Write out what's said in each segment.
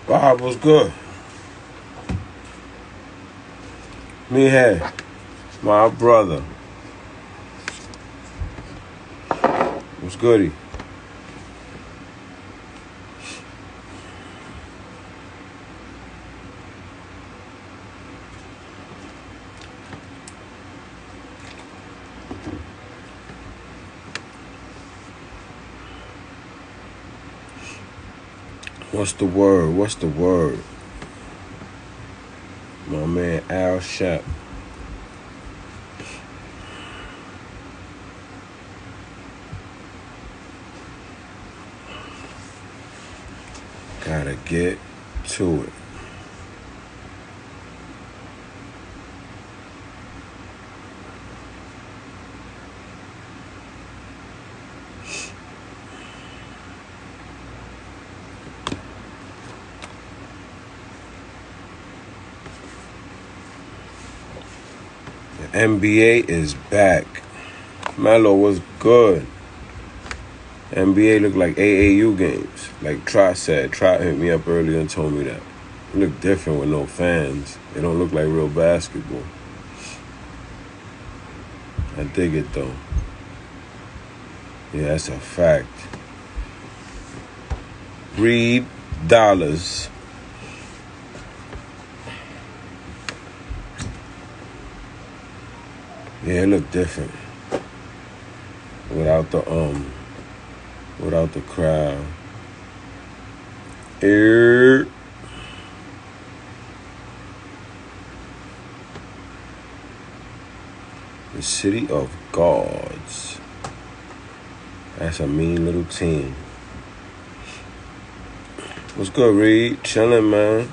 Bob was good. Me here, my brother. What's goody? What's the word? What's the word? My man Al Shep. Gotta get to it. The NBA is back. Melo was good. NBA looked like AAU games. Like Trot said. Trot hit me up earlier and told me that. It looked different with no fans. It don't look like real basketball. I dig it though. Yeah, that's a fact. Read dollars. Yeah, it looked different. Without the crowd. The City of Gods. That's a mean little team. What's good, Reed? Chilling, man.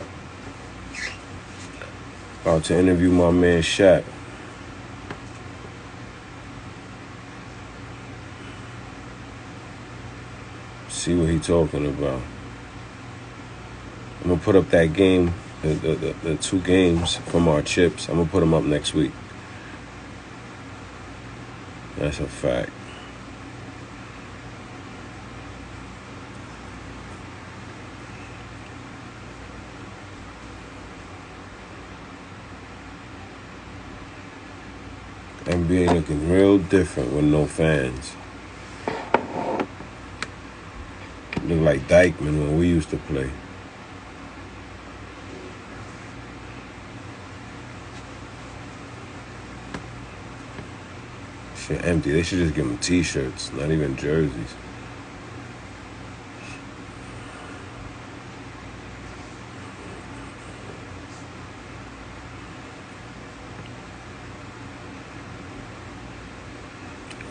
About to interview my man Shep. See what he talking about. I'm gonna put up that game, the 2 games from our chips. I'm gonna put them up next week. That's a fact. NBA looking real different with no fans. Look like DYCKMAN when we used to play. Shit empty. They should just give them t-shirts, not even jerseys.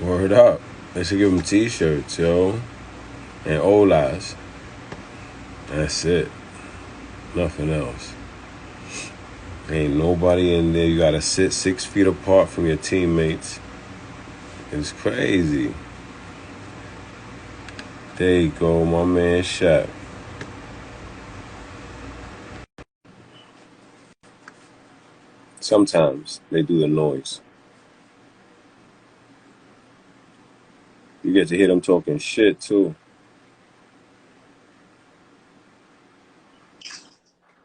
Word up. They should give them t-shirts, yo. And Olas. That's it. Nothing else. Ain't nobody in there. You gotta sit 6 feet apart from your teammates. It's crazy. There you go, my man Shep. Sometimes they do the noise. You get to hear them talking shit too.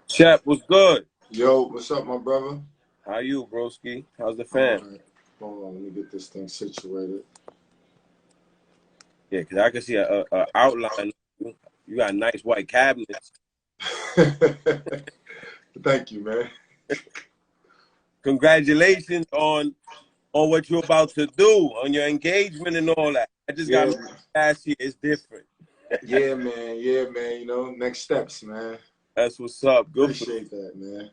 Shep, what's good? Yo, what's up, my brother? How you, broski? How's the I'm fam? alright. Hold on, let me get this thing situated. Yeah, because I can see a outline. You got nice white cabinets. Thank you, man. Congratulations on what you're about to do, on your engagement and all that. I just got Yeah, married last year. It's different. yeah, man. Yeah, man. You know, next steps, man. That's what's up. Good for you. Appreciate that, man.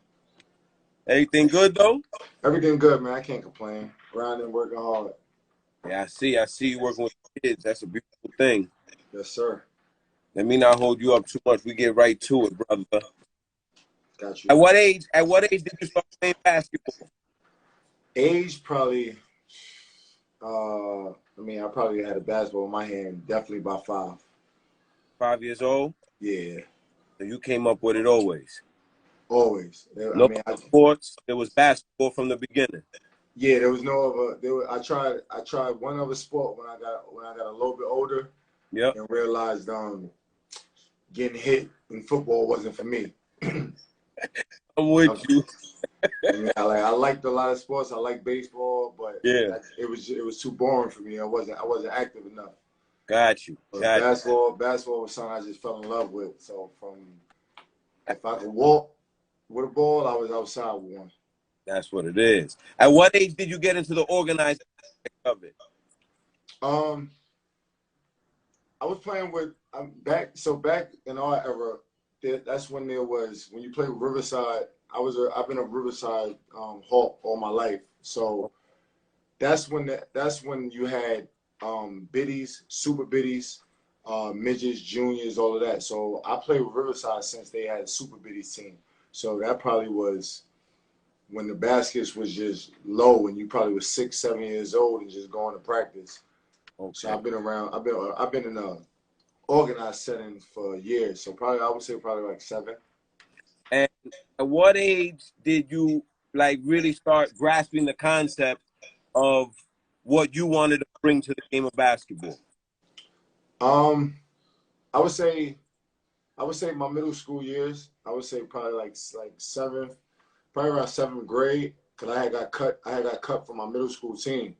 Everything good though? Everything good, man. I can't complain. Grinding, working hard. Yeah, I see you working with kids. That's a beautiful thing. Yes, sir. Let me not hold you up too much. We get right to it, brother. Got At you. what age? At what age did you start playing basketball? Age probably. I probably had a basketball in my hand. Definitely by 5. 5 years old. Yeah, So you came up with it always. always. No sports. It was basketball from the beginning. Yeah, there was no other. I tried one other sport when I got a little bit older. Yep. And realized getting hit in football wasn't for me. I'm with you. I liked a lot of sports. I like baseball, but Yeah. it was too boring for me. I wasn't active enough. Got you. But basketball was something I just fell in love with. So if I could walk with a ball, I was outside with one. That's what it is. At what age did you get into the organized of it? I was playing with back in our era. That's when when you play with Riverside. I've been a Riverside Hawk all my life. So that's when you had biddies, super biddies, midgets, juniors, all of that. So I played with Riverside since they had a super biddies team. So that probably was when the baskets was just low and you probably was 6, 7 years old and just going to practice. Okay. So I've been around. I've been in a organized setting for years. So I would say like 7. And at what age did you like really start grasping the concept of what you wanted to bring to the game of basketball? I would say my middle school years. I would say probably like 7th, probably around 7th grade, because I had got cut from my middle school team.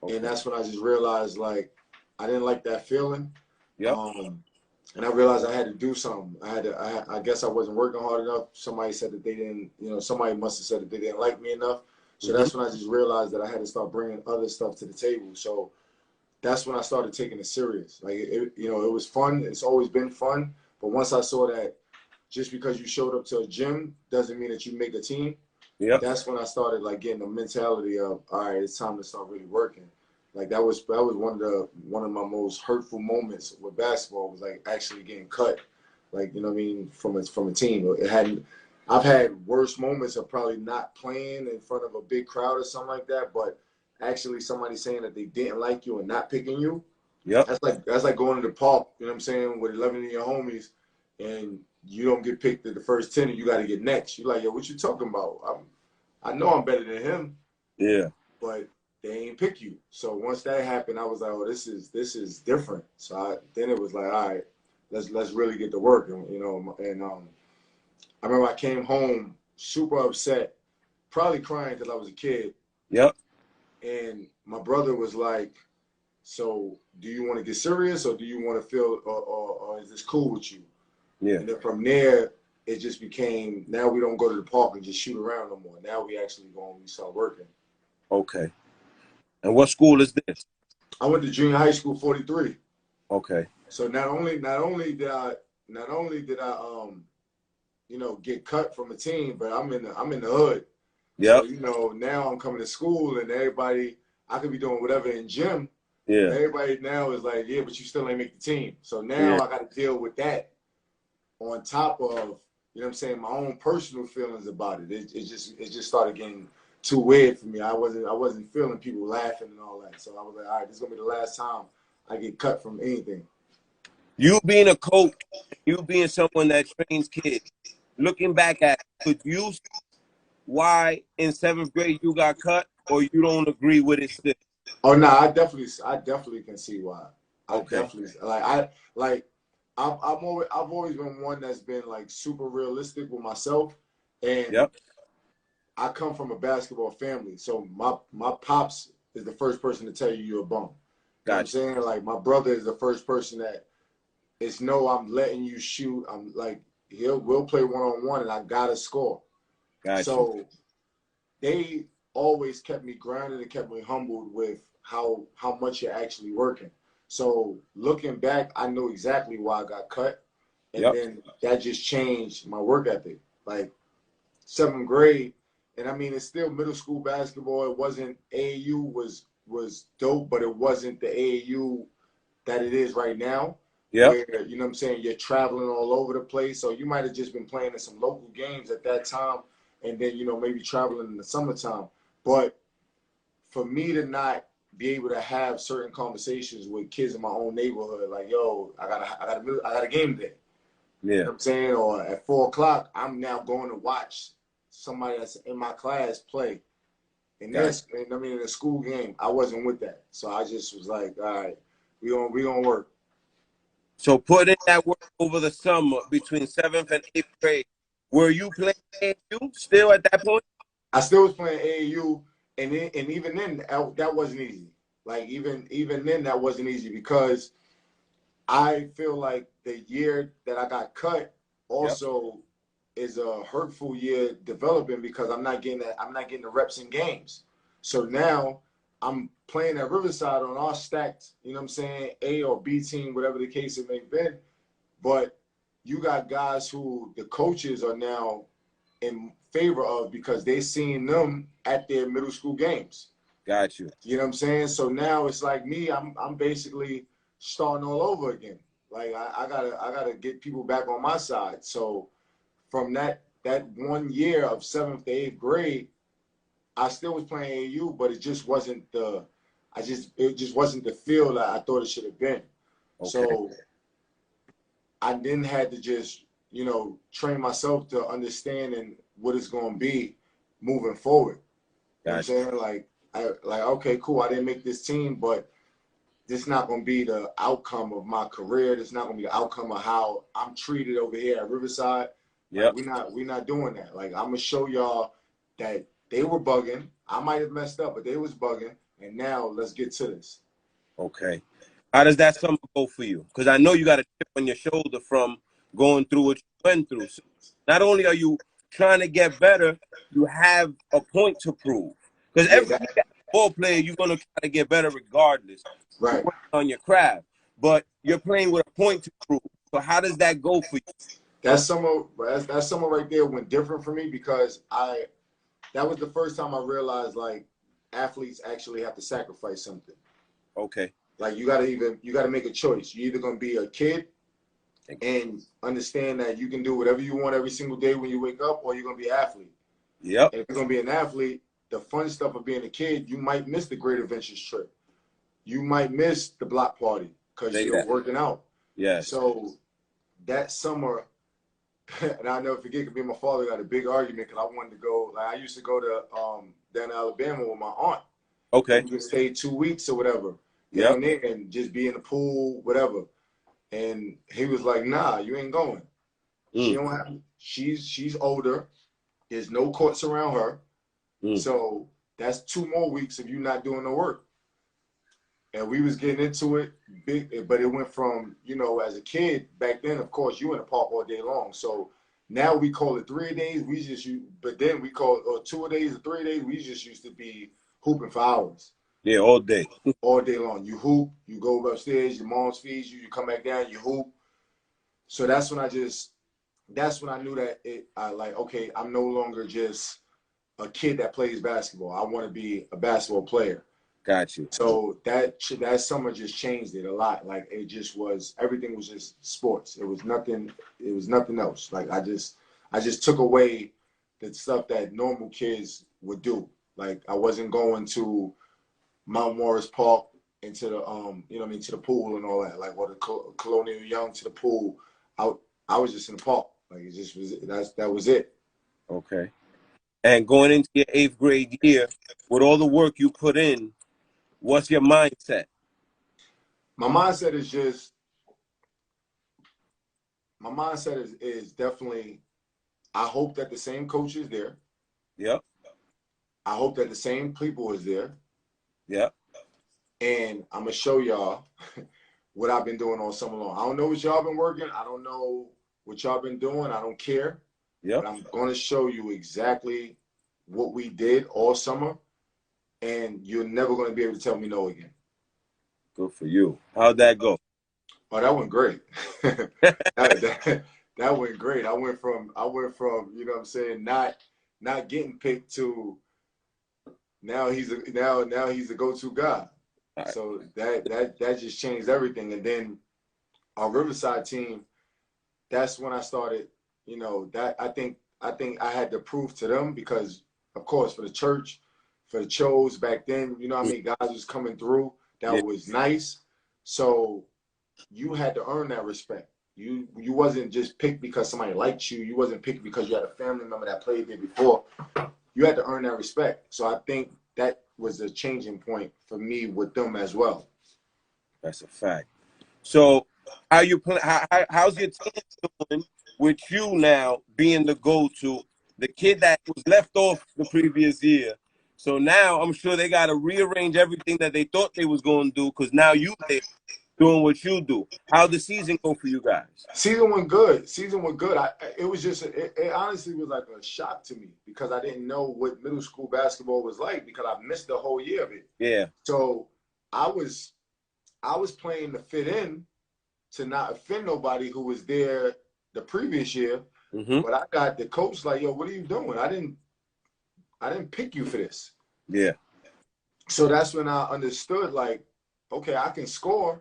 Okay. And that's when I just realized like I didn't like that feeling. Yep. And I realized I had to do something. I guess I wasn't working hard enough. Somebody said that they didn't, somebody must have said that they didn't like me enough. So that's when I just realized that I had to start bringing other stuff to the table. So that's when I started taking it serious. Like, it was fun. It's always been fun. But once I saw that just because you showed up to a gym doesn't mean that you make a team. Yep. That's when I started like getting the mentality of, all right, it's time to start really working. Like that was one of my most hurtful moments with basketball was like actually getting cut, like from a team. I've had worse moments of probably not playing in front of a big crowd or something like that, but actually somebody saying that they didn't like you and not picking you. Yeah, that's like going to the park, you know what I'm saying, with 11 of your homies, and you don't get picked at the first 10, and you got to get next. You're like, yo, what you talking about? I know I'm better than him. Yeah, but they ain't pick you. So once that happened, I was like, oh, this is different. So then it was like, all right, let's really get to work. And I remember I came home super upset, probably crying because I was a kid. Yep. And my brother was like, so do you want to get serious or do you want to feel, or is this cool with you? Yeah. And then from there, it just became, now we don't go to the park and just shoot around no more. Now we actually we start working. Okay. And what school is this? I went to junior high school 43. Okay. So not only did I get cut from a team, but I'm in the hood. Yeah. So now I'm coming to school and everybody, I could be doing whatever in gym. Yeah. Everybody now is like, yeah, but you still ain't make the team. So now I got to deal with that on top of, what I'm saying, my own personal feelings about it. It just started getting too weird for me. I wasn't feeling people laughing and all that. So I was like, all right, this is gonna be the last time I get cut from anything. You being a coach, you being someone that trains kids, looking back at it, could you see why in 7th grade you got cut, or you don't agree with it still? Oh no, I definitely can see why. Okay. I've always been one that's been like super realistic with myself, and yep. I come from a basketball family, so my pops is the first person to tell you you're a bum. Gotcha. You know what I'm saying? Like my brother is the first person that is I'm letting you shoot. I'm like we'll play 1-on-1 and I gotta score. Gotcha. So they always kept me grounded and kept me humbled with how much you're actually working. So looking back, I know exactly why I got cut, and then that just changed my work ethic. Like 7th grade. And I mean, it's still middle school basketball. It wasn't AAU was dope, but it wasn't the AAU that it is right now. Yeah. Where, you know what I'm saying, you're traveling all over the place. So you might have just been playing in some local games at that time and then, maybe traveling in the summertime. But for me to not be able to have certain conversations with kids in my own neighborhood, like, yo, I got a game day. Yeah. You know what I'm saying? Or at 4 o'clock, I'm now going to watch somebody that's in my class play. And that's, in a school game, I wasn't with that. So I just was like, all right, we gonna work. So put in that work over the summer between 7th and 8th grade. Were you playing AAU still at that point? I still was playing AAU, and even then that wasn't easy. Like even then that wasn't easy because I feel like the year that I got cut Yep. also is a hurtful year developing because I'm not getting the reps in games. So now I'm playing at Riverside on our stacked, you know what I'm saying, A or B team, whatever the case it may be. But you got guys who the coaches are now in favor of because they seen them at their middle school games. Got you. You know what I'm saying? So now it's like me, I'm basically starting all over again. Like I gotta get people back on my side. So from that 1 year of 7th to 8th grade, I still was playing AU, but it just wasn't it just wasn't the feel that I thought it should have been. Okay. So I then had to just, you know, train myself to understanding what it's gonna be moving forward. You know what I'm saying? Like okay, cool, I didn't make this team, but this is not going to be the outcome of my career. This is not going to be the outcome of how I'm treated over here at Riverside. Yep. Like, we're not doing that. Like, I'm going to show y'all that they were bugging. I might have messed up, but they was bugging. And now let's get to this. Okay. How does that summer go for you? Because I know you got a chip on your shoulder from going through what you went through. So not only are you trying to get better, you have a point to prove. Because Yeah, every ball player, you're going to try to get better regardless. right. You're working on your craft. But you're playing with a point to prove. So how does that go for you? That summer right there went different for me because that was the first time I realized like athletes actually have to sacrifice something. Okay. Like you gotta make a choice. You're either gonna be a kid and understand that you can do whatever you want every single day when you wake up, or you're gonna be an athlete. Yep. And if you're gonna be an athlete, the fun stuff of being a kid, you might miss the Great Adventures trip. You might miss the block party because you're working out. Yes. So that summer, and I'll never forget, because me and my father got a big argument because I wanted to go. Like I used to go to down to Alabama with my aunt. Okay. We could stay 2 weeks or whatever down there and just be in the pool, whatever. And he was like, "Nah, you ain't going. She don't have. She's older. There's no courts around her. So that's 2 more weeks of you not doing the work." And we was getting into it big, but it went from, you know, as a kid back then, of course, you in the park all day long. So now we call it 3 days. But then we call it 2 days or 3 days. We just used to be hooping for hours. Yeah, all day. All day long. You hoop, you go upstairs, your mom feeds you, you come back down, you hoop. So that's when I knew that okay, I'm no longer just a kid that plays basketball. I want to be a basketball player. Got you. So that summer just changed it a lot. Like it just was, everything was just sports. It was nothing else. Like I just took away the stuff that normal kids would do. Like I wasn't going to Mount Morris Park into the you know what I mean, to the pool and all that. Like or the Colonial Young to the pool. I was just in the park. Like it just was, that was it. Okay. And going into your 8th grade year, with all the work you put in, what's your mindset? My mindset is definitely, I hope that the same coach is there. Yep. I hope that the same people is there. Yep. And I'm going to show y'all what I've been doing all summer long. I don't know what y'all been working. I don't know what y'all been doing. I don't care. Yep. But I'm going to show you exactly what we did all summer. And you're never going to be able to tell me no again. Good for you. How'd that go? Oh, that went great. that went great. I went from, you know what I'm saying, not getting picked to now he's a go-to guy. Right. So that just changed everything. And then our Riverside team, that's when I started, you know, that I think I had to prove to them because, of course, for the church, for the Chos back then, you know what I mean, guys was coming through. That was nice. So you had to earn that respect. You wasn't just picked because somebody liked you. You wasn't picked because you had a family member that played there before. You had to earn that respect. So I think that was a changing point for me with them as well. That's a fact. So how you play? How's your team doing with you now being the go-to? The kid that was left off the previous year. So now I'm sure they got to rearrange everything that they thought they was going to do because now you there doing what you do. How'd the season go for you guys? Season went good. Season went good. It was just, it honestly was like a shock to me because I didn't know what middle school basketball was like because I missed the whole year of it. Yeah. So I was playing to fit in to not offend nobody who was there the previous year. But I got the coach like, yo, what are you doing? I didn't pick you for this. Yeah. So that's when I understood, like, okay, I can score,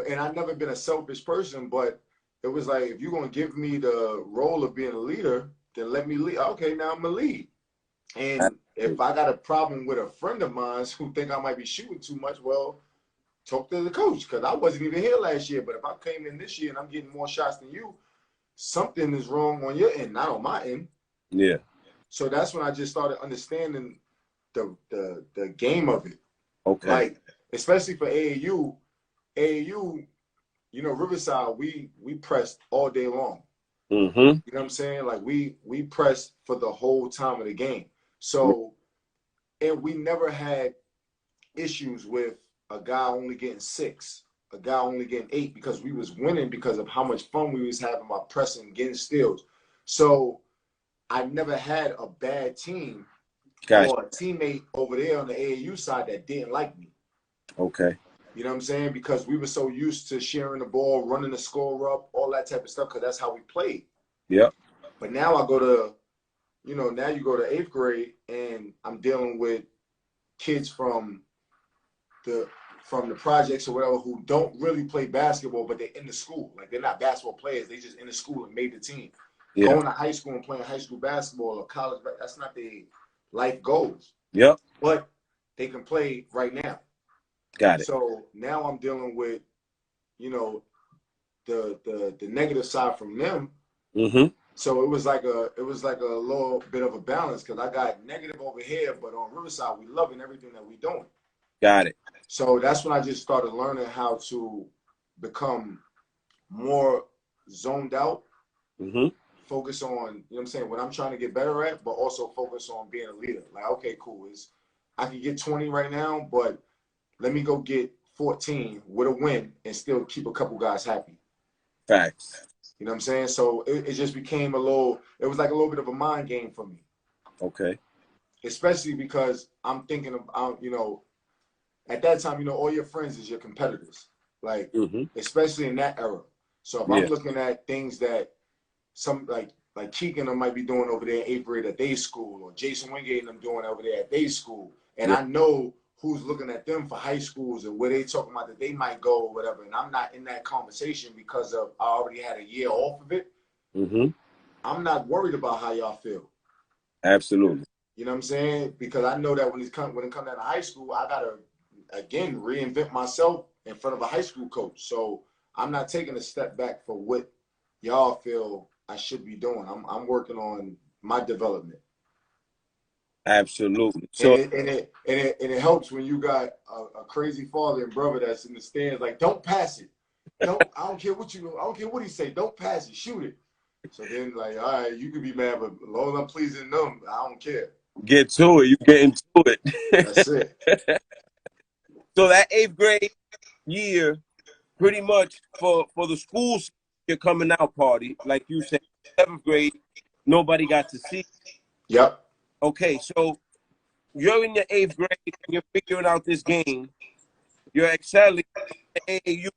and I've never been a selfish person, but it was like, if you're gonna give me the role of being a leader, then let me lead. Okay, now I'm gonna lead. And if I got a problem with a friend of mine who think I might be shooting too much, well, talk to the coach because I wasn't even here last year. But if I came in this year and I'm getting more shots than you, something is wrong on your end, not on my end. Yeah. So that's when I just started understanding the game of it. Okay. Like, especially for AAU, you know, Riverside, we pressed all day long. You know what I'm saying? Like we pressed for the whole time of the game. So, and we never had issues with a guy only getting 6, a guy only getting 8 because we was winning because of how much fun we was having by pressing, getting steals. So I never had a bad team or a teammate over there on the AAU side that didn't like me. Okay. You know what I'm saying? Because we were so used to sharing the ball, running the score up, all that type of stuff, because that's how we played. Yep. But now I go to, you know, now you go to 8th grade and I'm dealing with kids from the projects or whatever who don't really play basketball, but they're in the school. Like they're not basketball players. They just in the school and made the team. Yeah. Going to high school and playing high school basketball or college, that's not their life goals. Yep. But they can play right now. Got it. So now I'm dealing with, you know, the negative side from them. So it was like a little bit of a balance because I got negative over here, but on Riverside we loving everything that we doing. Got it. So that's when I just started learning how to become more zoned out. Focus on, you know what I'm saying, what I'm trying to get better at, but also focus on being a leader. Like, okay, cool, I can get 20 right now, but let me go get 14 with a win and still keep a couple guys happy. Facts. You know what I'm saying? So it just became it was like a little bit of a mind game for me. Okay. Especially because I'm thinking about, you know, at that time, you know, all your friends is your competitors. Like, especially in that era. So if I'm looking at things that some like Keegan might be doing over there in 8th grade at their school, or Jason Wingate and them doing over there at their school, and I know who's looking at them for high schools and where they talking about that they might go or whatever, and I'm not in that conversation because of I already had a year off of it. I'm not worried about how y'all feel. Absolutely. You know what I'm saying? Because I know that when it comes down to high school, I gotta again reinvent myself in front of a high school coach. So I'm not taking a step back for what y'all feel I should be doing. I'm working on my development. Absolutely. So and it helps when you got a crazy father and brother that's in the stands like, don't pass it. I don't care what he say. Don't pass it. Shoot it. So then like, all right, you can be mad, but as long as I'm pleasing them, I don't care. Get to it. You get into it. That's it. So that 8th grade year, pretty much for the schools, your coming out party, like you said, 7th grade, nobody got to see. Yep. Okay, so you're in your 8th grade and you're figuring out this game. You're excelling. You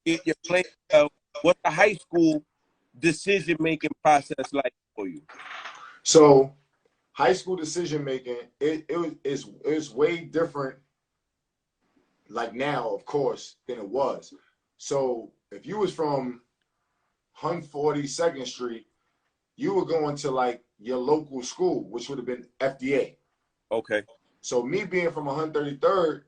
you're playing well. What's the high school decision-making process like for you? So high school decision-making, it's way different like now, of course, than it was. So if you was from 142nd Street, you were going to like your local school, which would have been FDA. Okay. So me being from 133rd,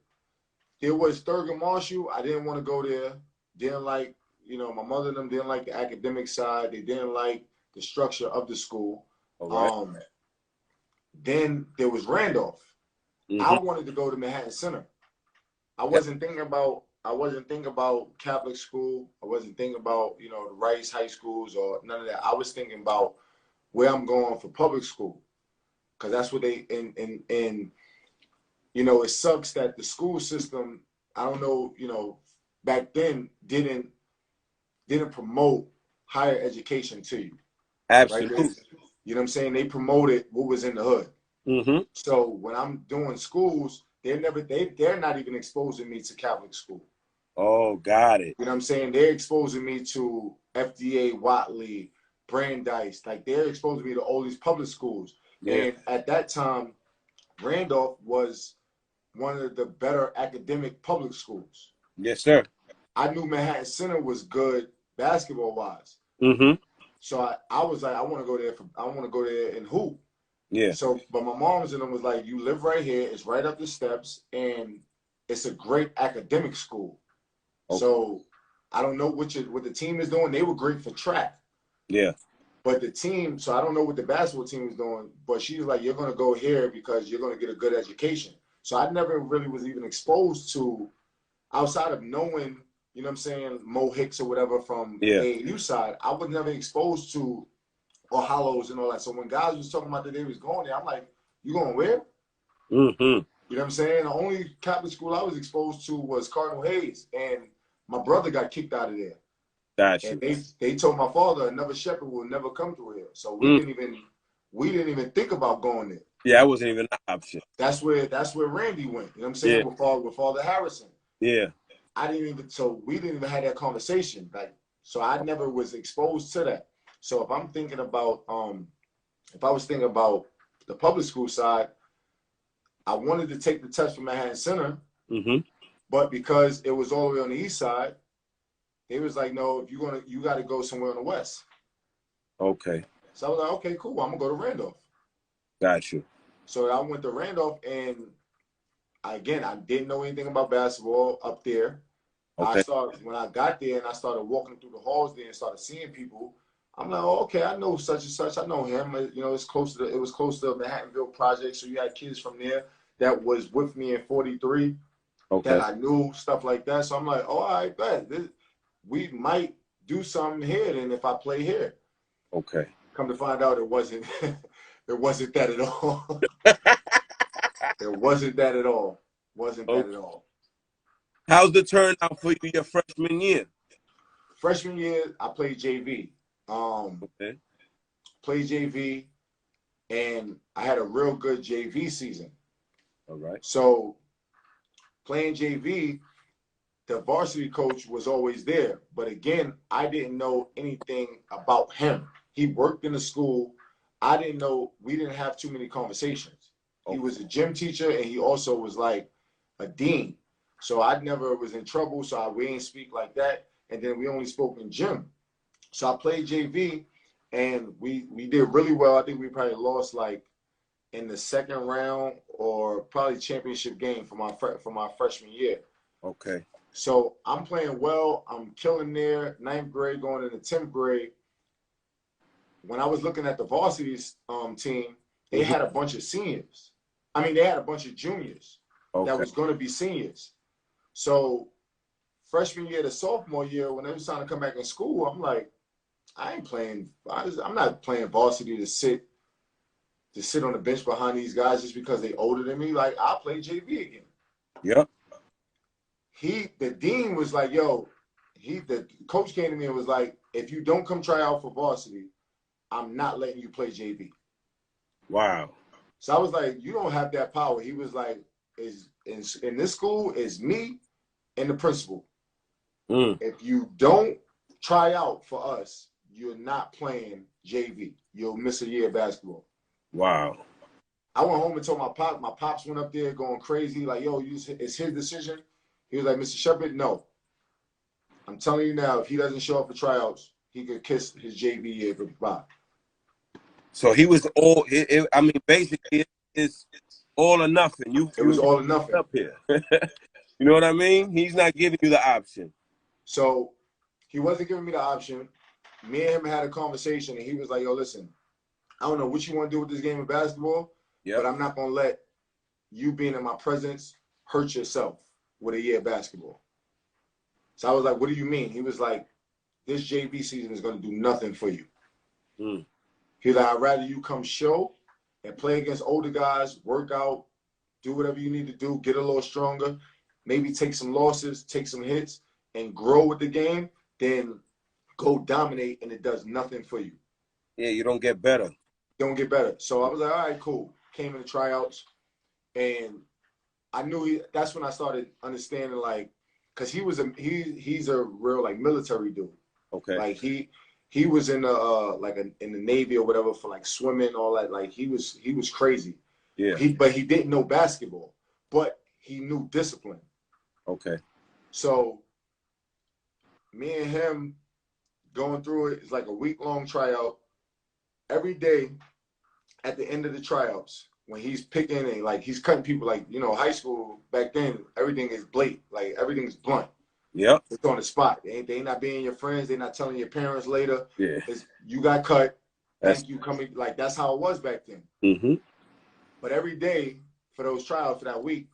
there was Thurgood Marshall. I didn't want to go there. Didn't like, you know, my mother and them didn't like the academic side. They didn't like the structure of the school. All right. Then there was Randolph. I wanted to go to Manhattan Center. I wasn't thinking about I wasn't thinking about Catholic school. I wasn't thinking about, you know, the Rice high schools or none of that. I was thinking about where I'm going for public school. Because that's what they, and you know, it sucks that the school system, I don't know, you know, back then didn't promote higher education to you. Right? Absolutely. You know what I'm saying? They promoted what was in the hood. Mm-hmm. So when I'm doing schools, they're not even exposing me to Catholic school. Oh, got it. You know what I'm saying? They're exposing me to FDA, Watley, Brandeis. Like they're exposing me to all these public schools. Yeah. And at that time, Randolph was one of the better academic public schools. Yes, sir. I knew Manhattan Center was good basketball wise. Mm-hmm. So I was like, I want to go there and hoop. Yeah. So, but my mom's and them was like, you live right here. It's right up the steps, and it's a great academic school. Okay. So I don't know what the team is doing. They were great for track. Yeah. But the team, so I don't know what the basketball team is doing, but she was like, you're going to go here because you're going to get a good education. So I never really was even exposed to, outside of knowing, you know what I'm saying, Mo Hicks or whatever from AAU side, I was never exposed to or Hollows and all that. So when guys was talking about that they was going there, I'm like, you going where? Mm-hmm. You know what I'm saying? The only Catholic school I was exposed to was Cardinal Hayes, and my brother got kicked out of there. Gotcha. And they told my father another Sheppard will never come through here. So we didn't even think about going there. Yeah, that wasn't even an option. That's where Randy went. You know what I'm saying? Yeah. With Father Harrison. Yeah. We didn't even have that conversation. Like, so I never was exposed to that. So if I'm thinking about if I was thinking about the public school side, I wanted to take the test for Manhattan Center, but because it was all the way on the east side, they was like, no, if you got to go somewhere on the west. Okay. So I was like, okay, cool. I'm gonna go to Randolph. Got you. So I went to Randolph, and I didn't know anything about basketball up there. Okay. When I got there and I started walking through the halls there and started seeing people, I'm like, oh, okay, I know such and such. I know him. You know, it was close to the Manhattanville Project. So you had kids from there that was with me in 43 that I knew, stuff like that. So I'm like, oh, I bet we might do something here then if I play here. Okay. Come to find out, it wasn't. It wasn't that at all. It wasn't that at all. Wasn't that at all. How's the turnout for you your freshman year? Freshman year, I played JV. Played JV, and I had a real good JV season. All right. So playing JV, the varsity coach was always there. But again, I didn't know anything about him. He worked in the school. I didn't know. We didn't have too many conversations. He was a gym teacher, and he also was like a dean. So I never was in trouble, so we didn't speak like that. And then we only spoke in gym. So I played JV, and we did really well. I think we probably lost like in the second round or probably championship game for my freshman year. Okay. So I'm playing well. I'm killing there. 9th grade going into 10th grade. When I was looking at the varsity team, they had a bunch of seniors. I mean, they had a bunch of juniors that was going to be seniors. So freshman year to sophomore year, when they was trying to come back in school, I'm like, I'm not playing varsity to sit on the bench behind these guys just because they older than me. Like, I'll play JV again. Yep. The dean was like, yo, the coach came to me and was like, if you don't come try out for varsity, I'm not letting you play JV. Wow. So I was like, you don't have that power. He was like, in this school is me and the principal. If you don't try out for us, you're not playing JV. You'll miss a year of basketball. Wow. I went home and told my pop. My pops went up there going crazy, like, yo, it's his decision. He was like, Mr. Sheppard, no. I'm telling you now, if he doesn't show up for tryouts, he could kiss his JV year goodbye. So he was all, I mean, basically, it's all or nothing. It was all or nothing. Up here. You know what I mean? He's not giving you the option. So he wasn't giving me the option. Me and him had a conversation, and he was like, yo, listen, I don't know what you want to do with this game of basketball, but I'm not going to let you being in my presence hurt yourself with a year of basketball. So I was like, what do you mean? He was like, this JV season is going to do nothing for you. Mm. He's like, I'd rather you come show and play against older guys, work out, do whatever you need to do, get a little stronger, maybe take some losses, take some hits, and grow with the game, then go dominate, and it does nothing for you. Yeah, you don't get better. Don't get better. So I was like, all right, cool. Came in the tryouts, and I knew that's when I started understanding, like, because he's a real, like, military dude. Okay. Like, he was in the in the Navy or whatever for, like, swimming, all that. Like, he was crazy. Yeah. But he didn't know basketball, but he knew discipline. Okay. So me and him going through it, it's like a week-long tryout. Every day at the end of the tryouts, when he's picking and, like, he's cutting people, like, you know, high school back then, everything is blatant. Like, everything's blunt. Yep. It's on the spot. They not being your friends. They're not telling your parents later. Yeah. It's, you got cut. Thank you coming. Like, that's how it was back then. Mm-hmm. But every day for those trials for that week,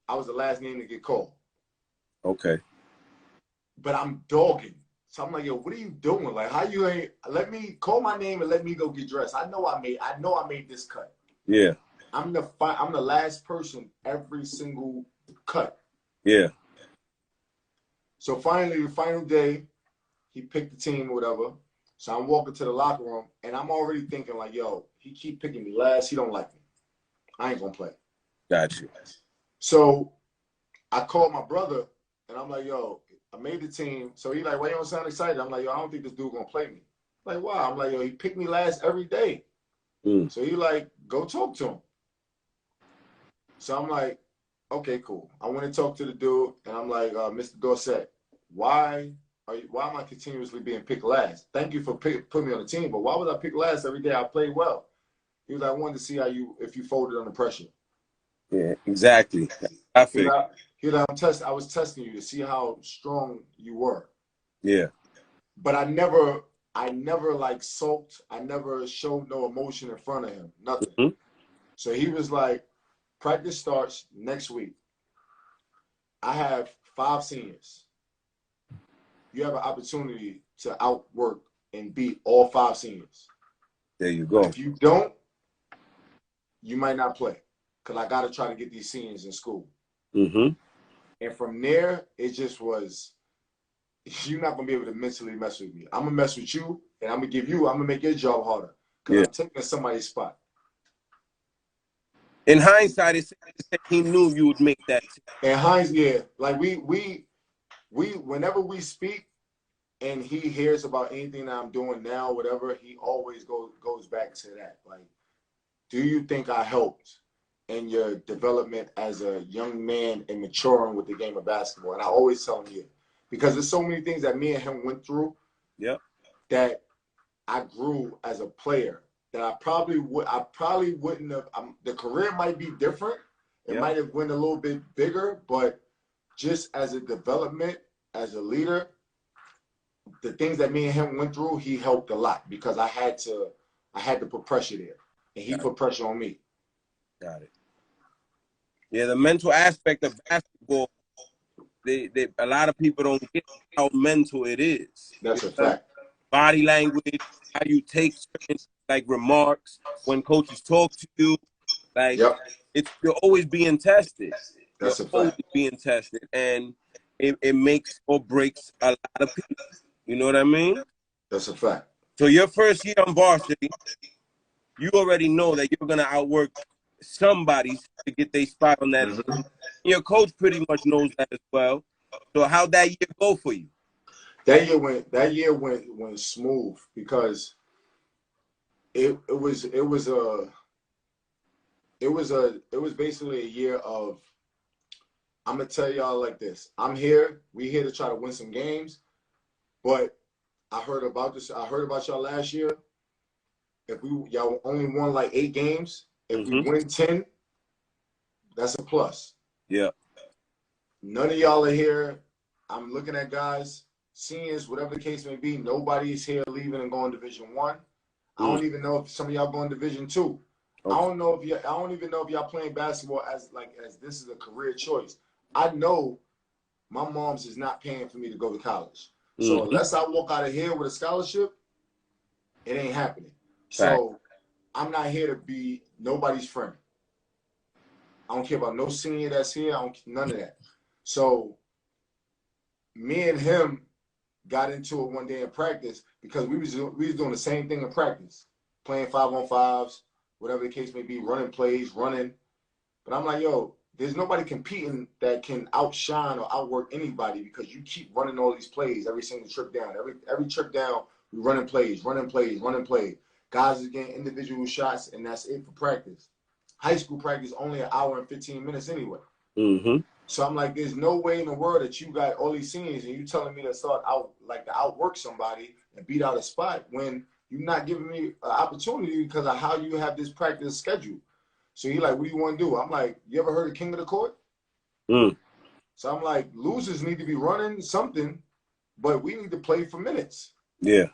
I was the last name to get called. Okay. But I'm dogging. So I'm like, yo, what are you doing? Like, how you ain't let me call my name and let me go get dressed? I know I made this cut. Yeah. I'm the last person every single cut. Yeah. So finally, the final day, he picked the team or whatever. So I'm walking to the locker room, and I'm already thinking, like, yo, he keep picking me last. He don't like me. I ain't gonna play. Got you. So I called my brother, and I'm like, yo, I made the team. So he like, why you don't sound excited? I'm like, yo, I don't think this dude gonna play me. Like, why? I'm like, yo, he picked me last every day. Mm. So he like, go talk to him. So I'm like, okay, cool. I went and talked to the dude, and I'm like, Mr. Dorsett, why am I continuously being picked last? Thank you for putting me on the team, but why was I picked last every day? I played well. He was like, I wanted to see if you folded under pressure. Yeah, exactly. I figured. He was like, I was testing you to see how strong you were. Yeah. But I never like sulked. I never showed no emotion in front of him. Nothing. Mm-hmm. So he was like, practice starts next week. I have 5 seniors. You have an opportunity to outwork and beat all 5 seniors. There you go. If you don't, you might not play, because I got to try to get these seniors in school. Mm-hmm. And from there, it just was, you're not going to be able to mentally mess with me. I'm going to mess with you, and I'm going to make your job harder, because I'm taking somebody's spot. In hindsight, it said he knew you would make that. In hindsight, yeah. Like, we whenever we speak and he hears about anything that I'm doing now, whatever, he always goes back to that. Like, do you think I helped in your development as a young man and maturing with the game of basketball? And I always tell him, yeah, because there's so many things that me and him went through. Yep. That I grew as a player. That I probably wouldn't have. The career might be different. It might have went a little bit bigger, but just as a development, as a leader, the things that me and him went through, he helped a lot, because I had to put pressure there, and he put pressure on me. Got it. Yeah, the mental aspect of basketball, a lot of people don't get how mental it is. That's a fact. Body language, how you take certain, like, remarks when coaches talk to you, like, you're always being tested. That's a fact. Always being tested, and it makes or breaks a lot of people. You know what I mean? That's a fact. So your first year on varsity, you already know that you're gonna outwork somebody to get their spot on that. Mm-hmm. Your coach pretty much knows that as well. So how'd that year go for you? That year went smooth, because it was basically a year of, I'm gonna tell y'all like this. We here to try to win some games, but I heard about y'all last year. If y'all only won like 8 games, if we win 10, that's a plus. Yeah. None of y'all are here. I'm looking at guys, seniors, whatever the case may be. Nobody's here leaving and going Division I. I don't even know if some of y'all going Division II. Okay. I don't even know if y'all playing basketball as this is a career choice. I know my mom's is not paying for me to go to college. So unless I walk out of here with a scholarship, it ain't happening. So I'm not here to be nobody's friend. I don't care about no senior that's here. I don't none of that. So me and him got into it one day in practice because we was doing the same thing in practice, playing 5-on-5s, whatever the case may be, running plays, running. But I'm like, yo, there's nobody competing that can outshine or outwork anybody because you keep running all these plays every single trip down. Every trip down, we running plays, running plays, running plays. Guys are getting individual shots, and that's it for practice. High school practice only an hour and 15 minutes anyway. So I'm like, there's no way in the world that you got all these seniors and you telling me to start out, like to outwork somebody and beat out a spot when you're not giving me an opportunity because of how you have this practice schedule. So he like, what do you want to do? I'm like, you ever heard of King of the Court? So I'm like, losers need to be running something, but we need to play for minutes. Yeah.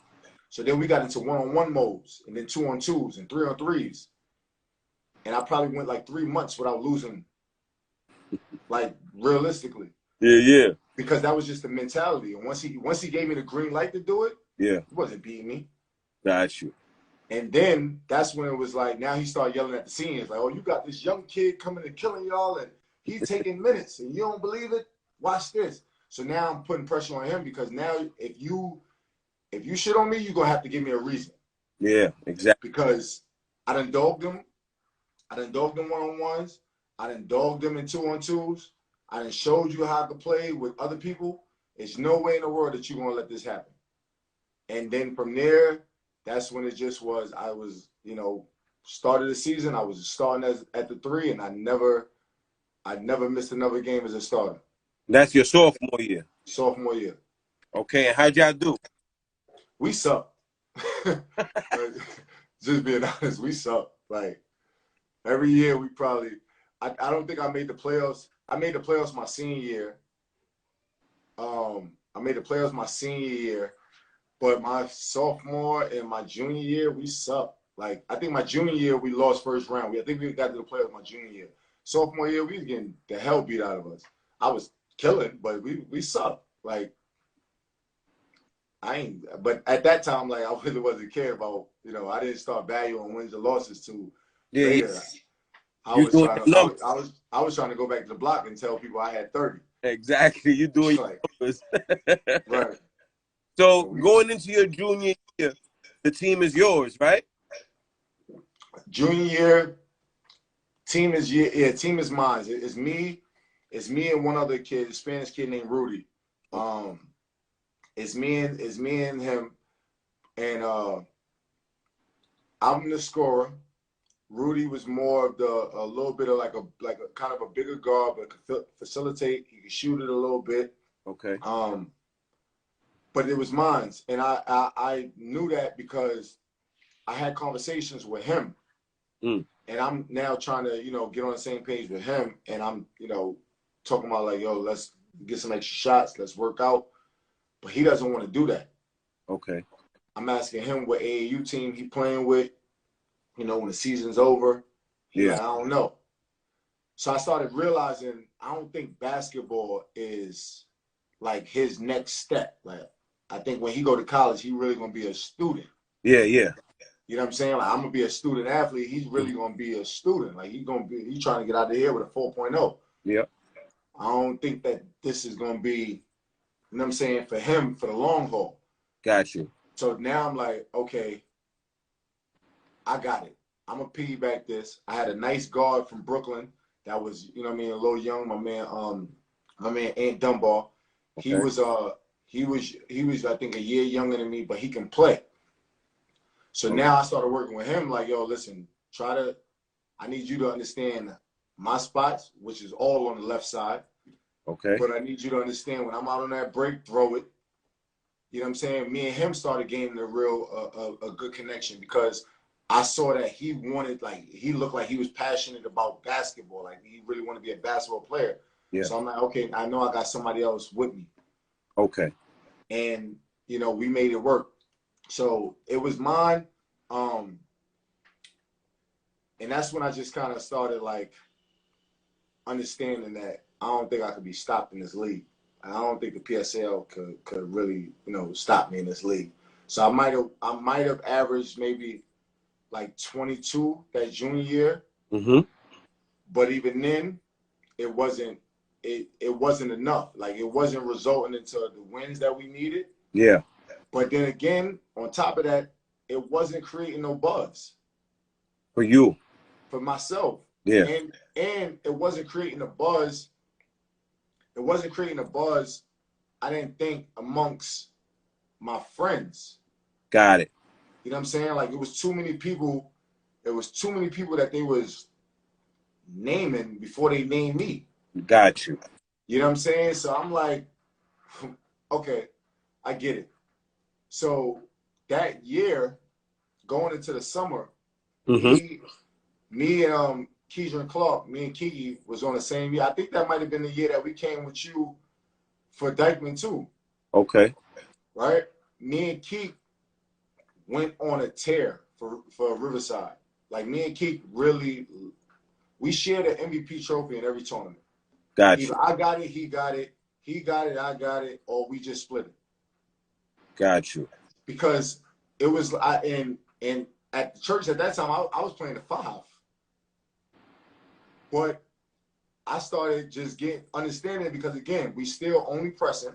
So then we got into 1-on-1 modes and then 2-on-2s and 3-on-3s. And I probably went like 3 months without losing, like realistically. Yeah. Because that was just the mentality. And once he gave me the green light to do it, he wasn't beating me. Got you. And then that's when it was like, now he started yelling at the seniors, like, oh, you got this young kid coming and killing y'all, and he's taking minutes, and you don't believe it? Watch this. So now I'm putting pressure on him because now if you shit on me, you're going to have to give me a reason. Yeah, exactly. Because I done dogged him. I done dogged them 1-on-1s. I done dogged them in 2-on-2s. I done showed you how to play with other people. There's no way in the world that you're going to let this happen. And then from there, that's when it just was, I was, started the season. I was starting at the 3, and I never missed another game as a starter. That's your sophomore year? Sophomore year. Okay, and how'd y'all do? We suck. Just being honest, we suck. Like, every year we probably, I don't think I made the playoffs. I made the playoffs my senior year. I made the playoffs my senior year, but my sophomore and my junior year, we sucked. Like, I think my junior year, we lost first round. I think we got to the playoffs my junior year. Sophomore year, we was getting the hell beat out of us. I was killing, but we sucked. Like, but at that time, like, I really wasn't care about, I didn't start valuing wins and losses too later. Yeah. I was trying to go back to the block and tell people I had 30. Exactly. You doing like, numbers. Right. So going into your junior year, the team is yours, right? Junior year, team is mine. It's me and one other kid, a Spanish kid named Rudy. It's me and him, and I'm the scorer. Rudy was more of a little bit of like a kind of a bigger guard, but could facilitate. He could shoot it a little bit. Okay. But it was mine, and I knew that because I had conversations with him, and I'm now trying to get on the same page with him, and I'm talking about like, yo, let's get some extra shots, let's work out, but he doesn't want to do that. Okay. I'm asking him what AAU team he playing with. When the season's over, I don't know. So I started realizing I don't think basketball is like his next step. Like, I think when he go to college, he really gonna be a student. Yeah. You know what I'm saying? Like, I'm gonna be a student athlete. He's really gonna be a student. Like, he's trying to get out of here with a 4.0. Yeah. I don't think that this is gonna be, what I'm saying, for him for the long haul. Got you. So now I'm like, okay, I got it. I'm gonna piggyback this. I had a nice guard from Brooklyn that was, a little young. My man Ant Dunbar. Okay. He was I think a year younger than me, but he can play. So now I started working with him. Like, yo, listen, I need you to understand my spots, which is all on the left side. Okay. But I need you to understand when I'm out on that break, throw it. You know what I'm saying? Me and him started gaining a good connection because I saw that he looked like he was passionate about basketball. Like, he really wanted to be a basketball player. Yeah. So I'm like, okay, I know I got somebody else with me. Okay. And, we made it work. So it was mine. And that's when I just kind of started, like, understanding that I don't think I could be stopped in this league. I don't think the PSL could really, you know, stop me in this league. So I might have averaged maybe like 22 that junior year. Mm-hmm. But even then, it wasn't enough. Like, it wasn't resulting into the wins that we needed. Yeah. But then again, on top of that, it wasn't creating no buzz For you. for myself. Yeah. And it wasn't creating a buzz. It wasn't creating a buzz, I didn't think, amongst my friends. Got it. You know what I'm saying? Like, it was too many people. There was too many people that they was naming before they named me. Got you. You know what I'm saying? So I'm like, okay, I get it. So that year, going into the summer, Mm-hmm. me and Keidron Clark, me and Kiki was on the same year. I think that might have been the year that we came with you for DYCKMAN too. Okay. Right? Me and Keek went on a tear for Riverside. Like, me and Keek really, we shared an MVP trophy in every tournament. Got Either you. I got it, he got it, he got it, I got it, or we just split it. Got you. Because it was, and at the church at that time, I was playing the 5. But I started just understanding, because again, we still only pressing.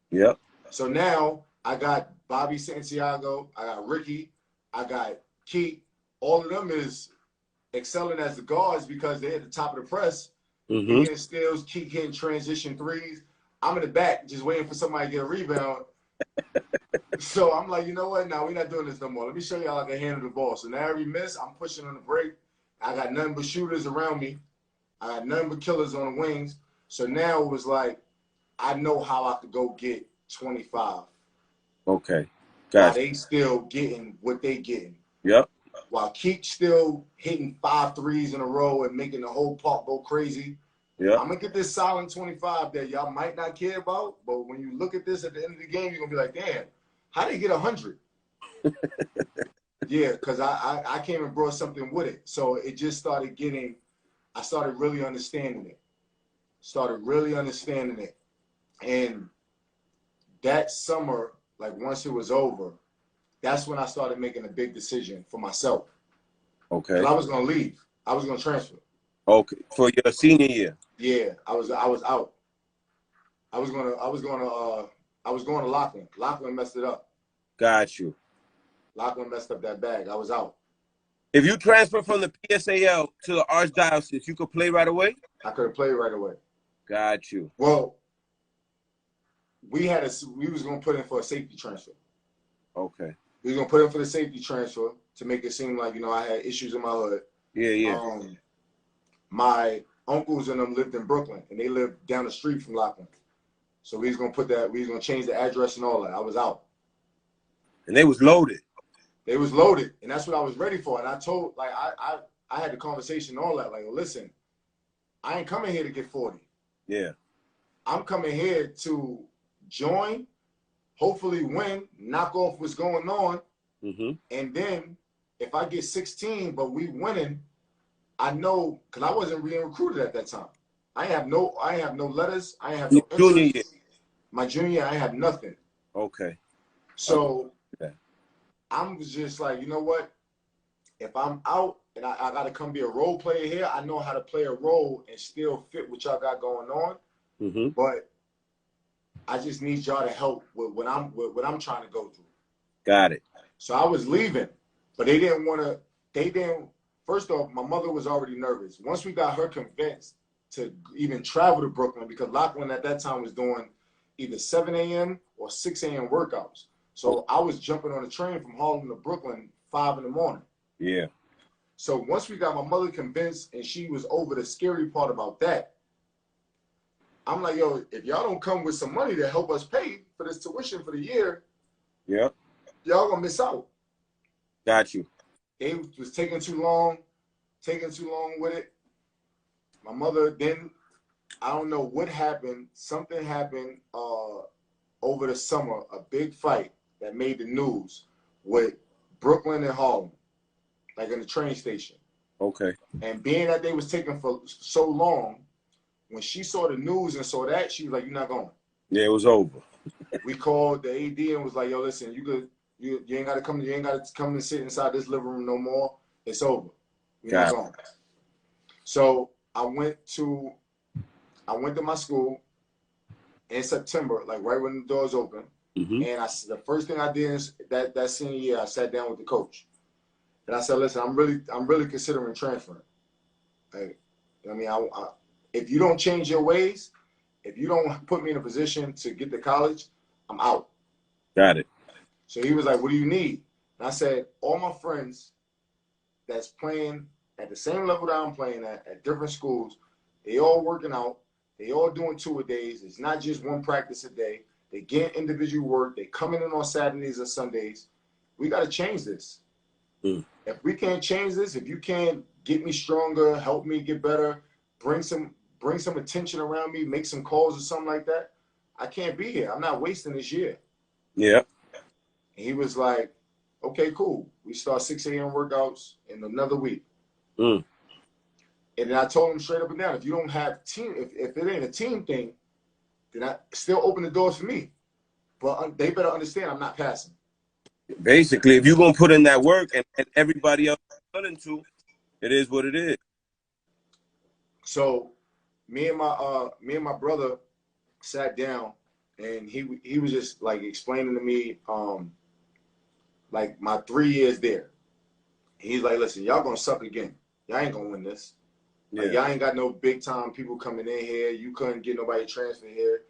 Yep. So now I got Bobby Santiago, I got Ricky, I got Keith. All of them is excelling as the guards because they're at the top of the press. Mm-hmm. He getting steals, Keith hitting transition threes. I'm in the back just waiting for somebody to get a rebound. So I'm like, you know what? Now we're not doing this no more. Let me show y'all how to handle the ball. So now every miss, I'm pushing on the break. I got nothing but shooters around me. I got nothing but killers on the wings. So now it was like, I know how I could go get 25. Okay. While Got you. they still getting what they getting. Yep. While Keek still hitting 5 threes in a row and making the whole park go crazy. Yep. I'm going to get this silent 25 that y'all might not care about, but when you look at this at the end of the game, you're going to be like, damn, how did they get 100? Yeah, because I came and brought something with it. So it just started getting, I started really understanding it. And that summer, like, once it was over, that's when I started making a big decision for myself. Okay. Because I was going to leave. I was going to transfer. Okay. For your senior year. Yeah, I was out. I was going to Lachlan. Lachlan messed it up. Got you. Lachlan messed up that bag. I was out. If you transfer from the PSAL to the Archdiocese, you could play right away? I could have played right away. Got you. Well, we was going to put in for a safety transfer. Okay. We was going to put in for the safety transfer to make it seem like, you know, I had issues in my hood. Yeah. My uncles and them lived in Brooklyn, and they lived down the street from Lachlan. So we was going to change the address and all that. I was out. And they was loaded. They was loaded, and that's what I was ready for. And I told, like, I had the conversation and all that. Like, listen, I ain't coming here to get 40. Yeah. I'm coming here to join, hopefully win, knock off what's going on. Mm-hmm. And then if I get 16, but we winning, I know, because I wasn't being recruited at that time. I have no letters. I have no junior year. My junior year, I have nothing. Okay. So okay. I'm just like, you know what? If I'm out and I got to come be a role player here, I know how to play a role and still fit what y'all got going on. Mm-hmm. But I just need y'all to help with what I'm trying to go through. Got it. So I was leaving, but they didn't want to. First off, my mother was already nervous. Once we got her convinced to even travel to Brooklyn, because Lachlan at that time was doing either 7 a.m. or 6 a.m. workouts. So I was jumping on a train from Harlem to Brooklyn 5 in the morning. Yeah. So once we got my mother convinced and she was over the scary part about that, I'm like, yo, if y'all don't come with some money to help us pay for this tuition for the year, yeah, y'all gonna miss out. Got you. They was taking too long with it. My mother, then I don't know what happened. Something happened over the summer, a big fight that made the news with Brooklyn and Harlem, like in the train station. Okay. And being that they was taking for so long, when she saw the news and saw that, she was like, "You're not going." Yeah, it was over. We called the AD and was like, "Yo, listen, you ain't gotta come. You ain't gotta come and sit inside this living room no more. It's over. You know, Got gone." So I went to my school in September, like right when the doors open. it. Mm-hmm. And the first thing I did is that senior year, I sat down with the coach, and I said, "Listen, I'm really considering transferring. Like, I mean, if you don't change your ways, if you don't put me in a position to get to college, I'm out." Got it. So he was like, "What do you need?" And I said, "All my friends that's playing at the same level that I'm playing at different schools, they all working out. They all doing two-a-days. It's not just one practice a day. They get individual work. They coming in on Saturdays and Sundays. We got to change this. Mm. If we can't change this, if you can't get me stronger, help me get better, bring some attention around me, make some calls or something like that, I can't be here. I'm not wasting this year." Yeah. And he was like, "Okay, cool. We start 6 a.m. workouts in another week." Mm. And then I told him straight up and down, if you don't have team, if it ain't a team thing, then I still open the doors for me. But they better understand I'm not passing. Basically, if you're gonna put in that work and everybody else is willing to, it is what it is. So me and my brother sat down, and he was just like explaining to me like my 3 years there. He's like, "Listen, y'all gonna suck again. Y'all ain't gonna win this. Like, Yeah. y'all ain't got no big time people coming in here. You couldn't get nobody transferred here.